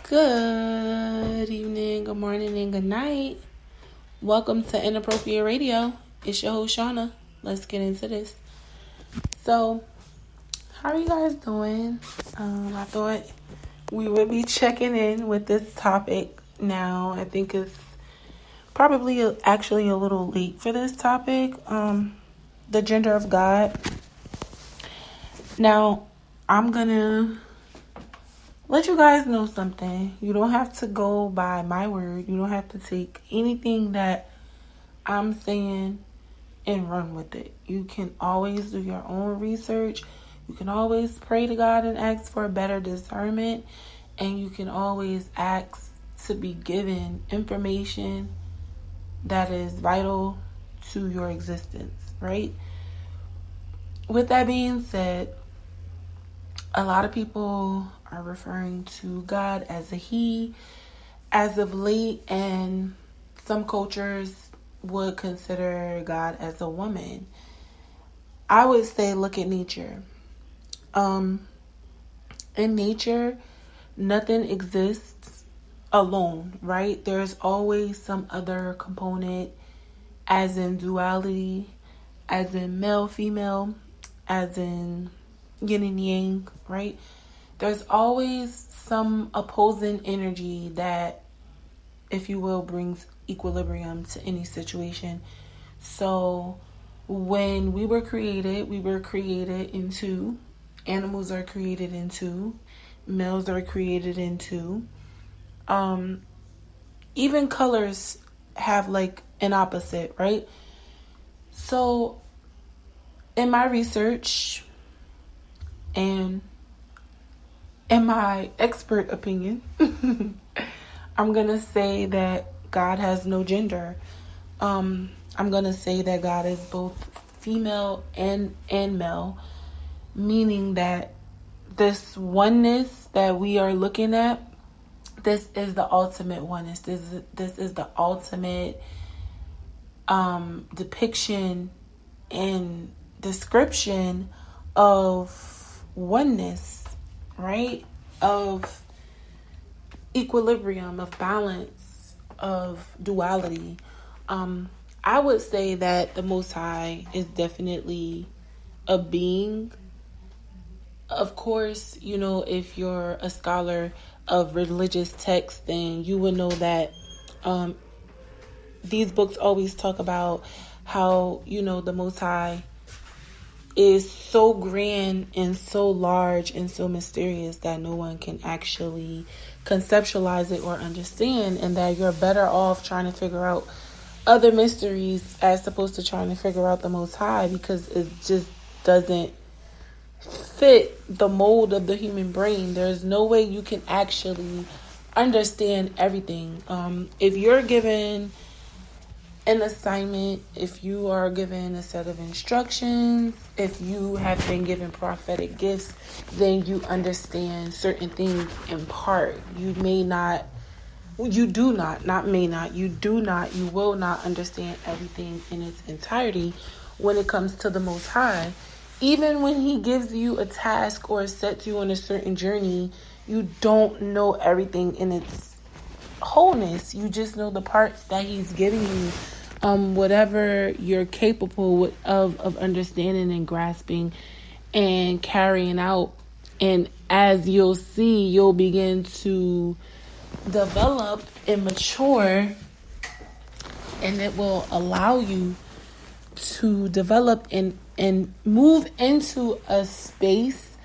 Good evening, good morning, and good night. Welcome to Inappropriate Radio. It's your host, Shauna. Let's get into this. So, how are you guys doing? I thought we would be checking in with this topic now. I think it's probably actually a little late for this topic. The gender of God. Now, I'm gonna let you guys know something. You don't have to go by my word. You don't have to take anything that I'm saying and run with it. You can always do your own research. You can always pray to God and ask for a better discernment. And you can always ask to be given information that is vital to your existence, right? With that being said, a lot of people are referring to God as a he as of late, and some cultures would consider God as a woman. I would say look at nature. In nature, nothing exists alone, right? There's always some other component, as in duality, as in male, female, as in yin and yang, right? There's always some opposing energy that, if you will, brings equilibrium to any situation. So when we were created in two. Animals are created in two. Males are created in two. Even colors have like an opposite, right? So in my research and in my expert opinion, I'm going to say that God has no gender. I'm going to say that God is both female and male, meaning that this oneness that we are looking at, this is the ultimate oneness. This is the ultimate depiction and description of oneness, right? Of equilibrium, of balance, of duality. I would say that the Most High is definitely a being. Of course, you know, if you're a scholar of religious texts, then you would know that these books always talk about how, you know, the Most High is so grand and so large and so mysterious that no one can actually conceptualize it or understand, and that you're better off trying to figure out other mysteries as opposed to trying to figure out the Most High, because it just doesn't fit the mold of the human brain. There's no way you can actually understand everything. If you're given an assignment, if you are given a set of instructions, if you have been given prophetic gifts, then you understand certain things in part. You will not understand everything in its entirety when it comes to the Most High. Even when he gives you a task or sets you on a certain journey, you don't know everything in its wholeness. You just know the parts that he's giving you. Whatever you're capable of understanding and grasping and carrying out. And as you'll see, you'll begin to develop and mature, and it will allow you to develop and move into a space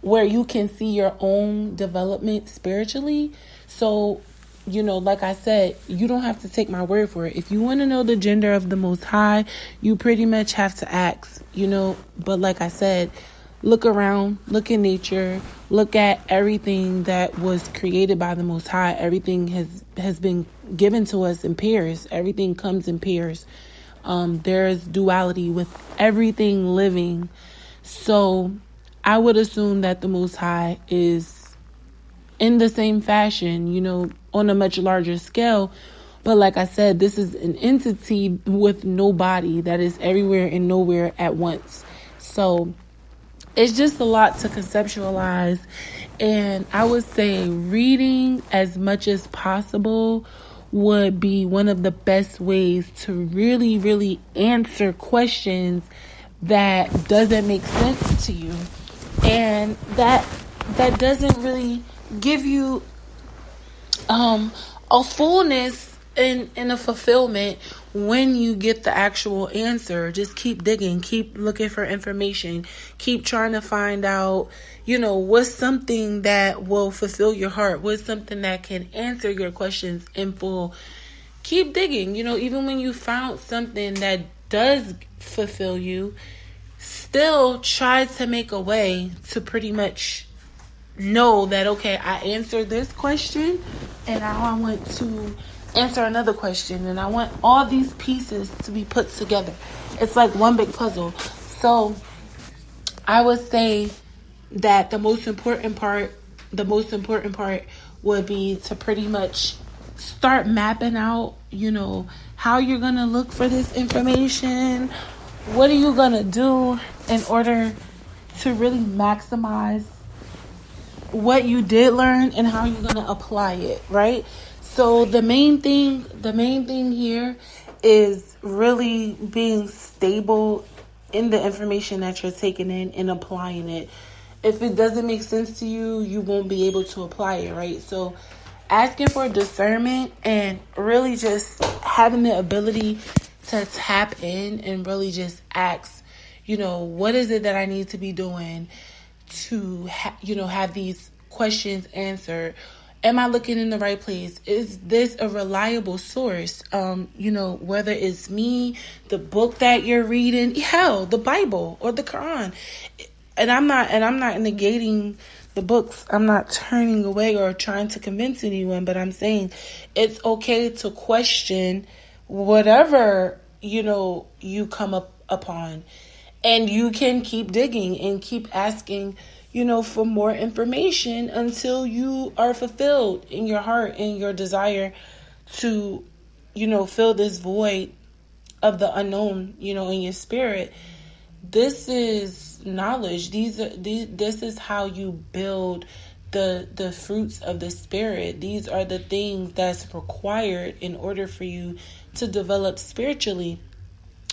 where you can see your own development spiritually. So, you know, like I said, you don't have to take my word for it. If you want to know the gender of the Most High, you pretty much have to ask, you know. But like I said, look around, look in nature, look at everything that was created by the Most High. Everything has been given to us in pairs. Everything comes in pairs. There's duality with everything living. So I would assume that the Most High is in the same fashion, you know, on a much larger scale. But like I said, this is an entity with no body that is everywhere and nowhere at once. So it's just a lot to conceptualize And I would say reading as much as possible would be one of the best ways to really, really answer questions that doesn't make sense to you. And that doesn't really give you a fullness and a fulfillment when you get the actual answer. Just keep digging, keep looking for information, keep trying to find out, what's something that will fulfill your heart, what's something that can answer your questions in full. Keep digging, even when you found something that does fulfill you, still try to make a way to pretty much know that, okay, I answered this question and now I want to answer another question, and I want all these pieces to be put together. It's like one big puzzle. So I would say that the most important part would be to pretty much start mapping out, how you're going to look for this information. What are you going to do in order to really maximize what you did learn and how you're going to apply it, right? So the main thing here is really being stable in the information that you're taking in and applying it. If it doesn't make sense to you, you won't be able to apply it, right? So asking for discernment and really just having the ability to tap in and really just ask, what is it that I need to be doing to, have these questions answered? Am I looking in the right place? Is this a reliable source? Whether it's me, the book that you're reading, hell, the Bible or the Quran. And I'm not negating the books. I'm not turning away or trying to convince anyone, but I'm saying it's okay to question whatever, you come up upon. And you can keep digging and keep asking, for more information until you are fulfilled in your heart and your desire to, fill this void of the unknown, in your spirit. This is knowledge. This is how you build the fruits of the spirit. These are the things that's required in order for you to develop spiritually.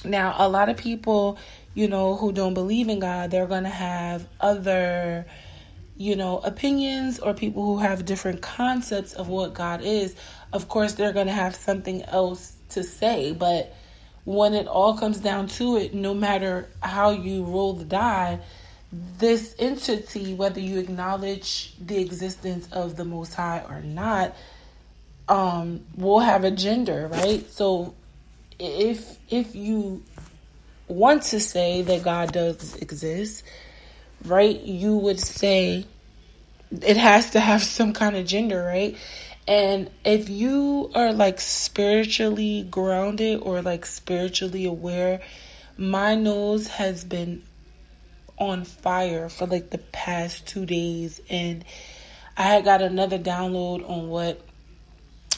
Now, a lot of people, who don't believe in God, they're going to have other, opinions, or people who have different concepts of what God is. Of course, they're going to have something else to say. But when it all comes down to it, no matter how you roll the die, this entity, whether you acknowledge the existence of the Most High or not, will have a gender, right? So if you want to say that God does exist, right, you would say it has to have some kind of gender, right? And if you are like spiritually grounded or like spiritually aware, my nose has been on fire for like the past 2 days, and I had got another download on what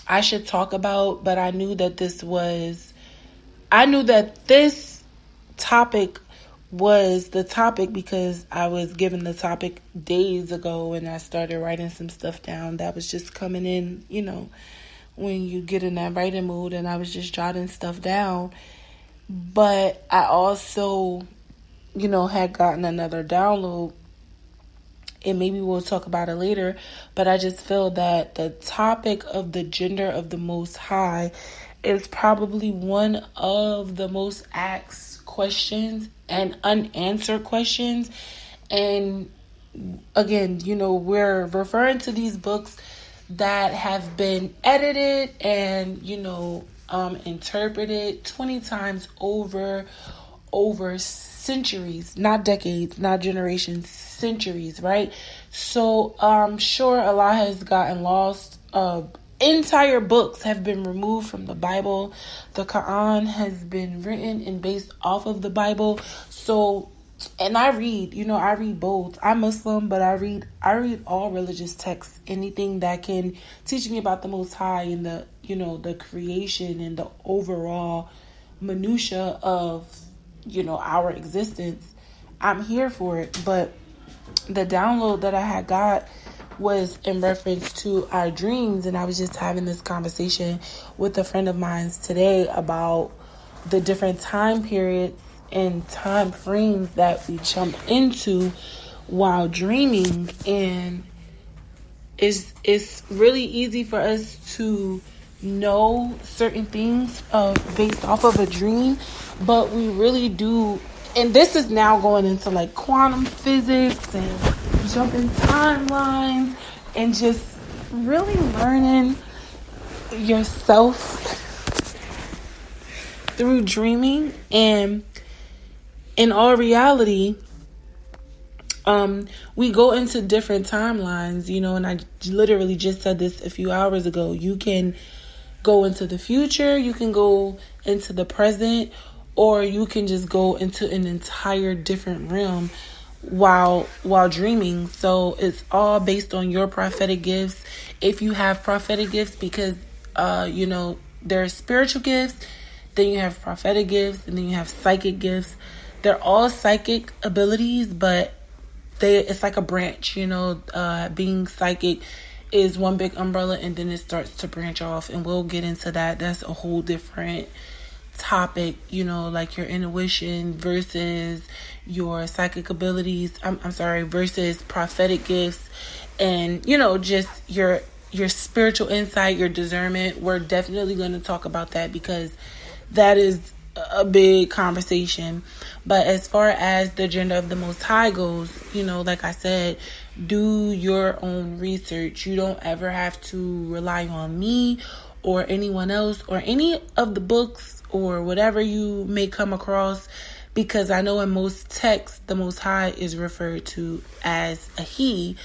I should talk about, but I knew that this topic was the topic because I was given the topic days ago, and I started writing some stuff down that was just coming in, when you get in that writing mood, and I was just jotting stuff down. But I also, had gotten another download, and maybe we'll talk about it later, but I just feel that the topic of the gender of the Most High is probably one of the most asked questions and unanswered questions. And again, we're referring to these books that have been edited and, interpreted 20 times over centuries, not decades, not generations, centuries, right? So I'm sure a lot has gotten lost. Entire books have been removed from the Bible. The Quran has been written and based off of the Bible. So, and I read both. I'm Muslim, but I read all religious texts. Anything that can teach me about the Most High and the creation and the overall minutia of, our existence. I'm here for it. But the download that I had got was in reference to our dreams. And I was just having this conversation with a friend of mine today about the different time periods and time frames that we jump into while dreaming. And it's really easy for us to know certain things based off of a dream, but we really do. And this is now going into like quantum physics and jumping timelines and just really learning yourself through dreaming. And in all reality, we go into different timelines, and I literally just said this a few hours ago. You can go into the future, you can go into the present, or you can just go into an entire different realm while dreaming. So it's all based on your prophetic gifts. If you have prophetic gifts, because there are spiritual gifts, then you have prophetic gifts, and then you have psychic gifts. They're all psychic abilities, but it's like a branch. Being psychic is one big umbrella, and then it starts to branch off, and we'll get into that. That's a whole different topic, like your intuition versus your psychic abilities. I'm sorry, versus prophetic gifts, and just your spiritual insight, your discernment. We're definitely going to talk about that because that is a big conversation. But as far as the agenda of the Most High goes, like I said, do your own research. You don't ever have to rely on me or anyone else or any of the books or whatever you may come across, because I know in most texts the Most High is referred to as a he,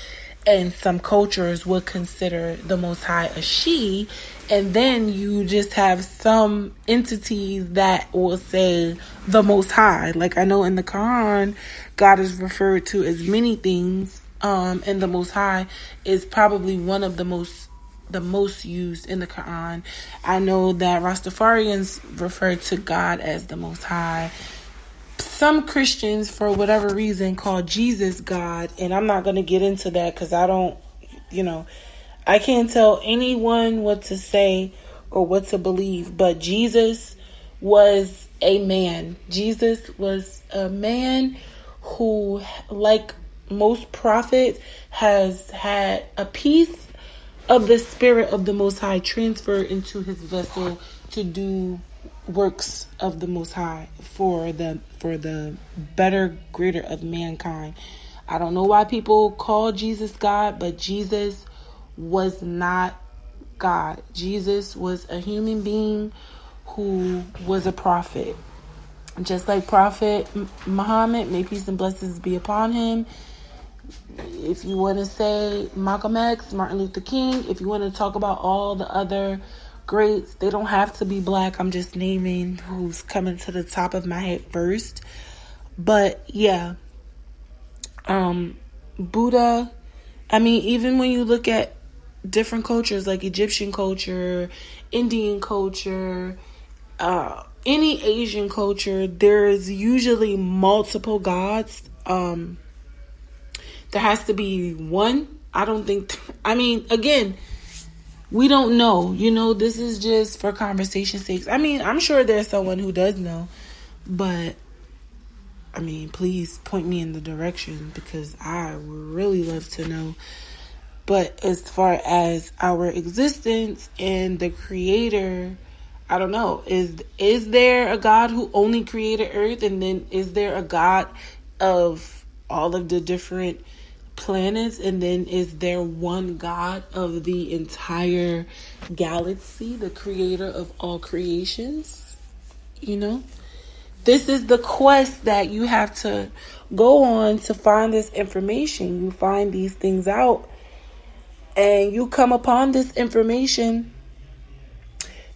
and some cultures would consider the Most High a she. And then you just have some entities that will say the Most High. Like I know in the Quran, God is referred to as many things, and the Most High is probably one of the most used in the Quran. I know that Rastafarians refer to God as the Most High. Some Christians, for whatever reason, call Jesus God, and I'm not going to get into that because I don't, I can't tell anyone what to say or what to believe, but Jesus was a man. Jesus was a man who, like most prophets, has had a piece of the spirit of the Most High transferred into his vessel to do works of the Most High for the better, greater of mankind. I don't know why people call Jesus God, but Jesus was not God. Jesus was a human being who was a prophet. Just like Prophet Muhammad, may peace and blessings be upon him. If you want to say Malcolm X, Martin Luther King, if you want to talk about all the other greats, they don't have to be black. I'm just naming who's coming to the top of my head first. But yeah, Buddha, even when you look at different cultures like Egyptian culture, Indian culture, any Asian culture, there's usually multiple gods. There has to be one. I don't think, again, we don't know. This is just for conversation's sake. I'm sure there's someone who does know, but please point me in the direction because I would really love to know. But as far as our existence and the creator, I don't know. Is there a God who only created Earth? And then is there a God of all of the different planets? And then is there one God of the entire galaxy, the creator of all creations? This is the quest that you have to go on to find this information. You find these things out and you come upon this information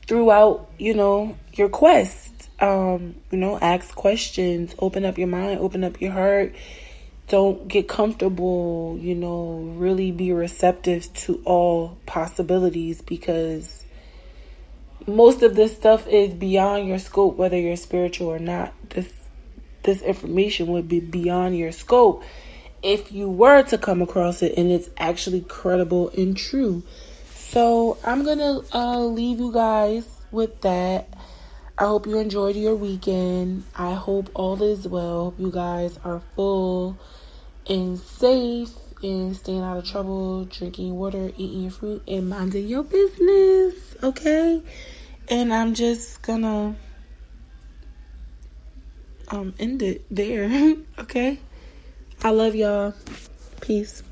throughout, your quest. Ask questions, open up your mind, open up your heart. Don't get comfortable, really be receptive to all possibilities, because most of this stuff is beyond your scope, whether you're spiritual or not. This information would be beyond your scope. if you were to come across it and it's actually credible and true. So I'm gonna leave you guys with that. I hope you enjoyed your weekend. I hope all is well. You guys are full and safe and staying out of trouble, drinking water, eating your fruit, and minding your business, okay? And I'm just gonna end it there, okay? I love y'all. Peace.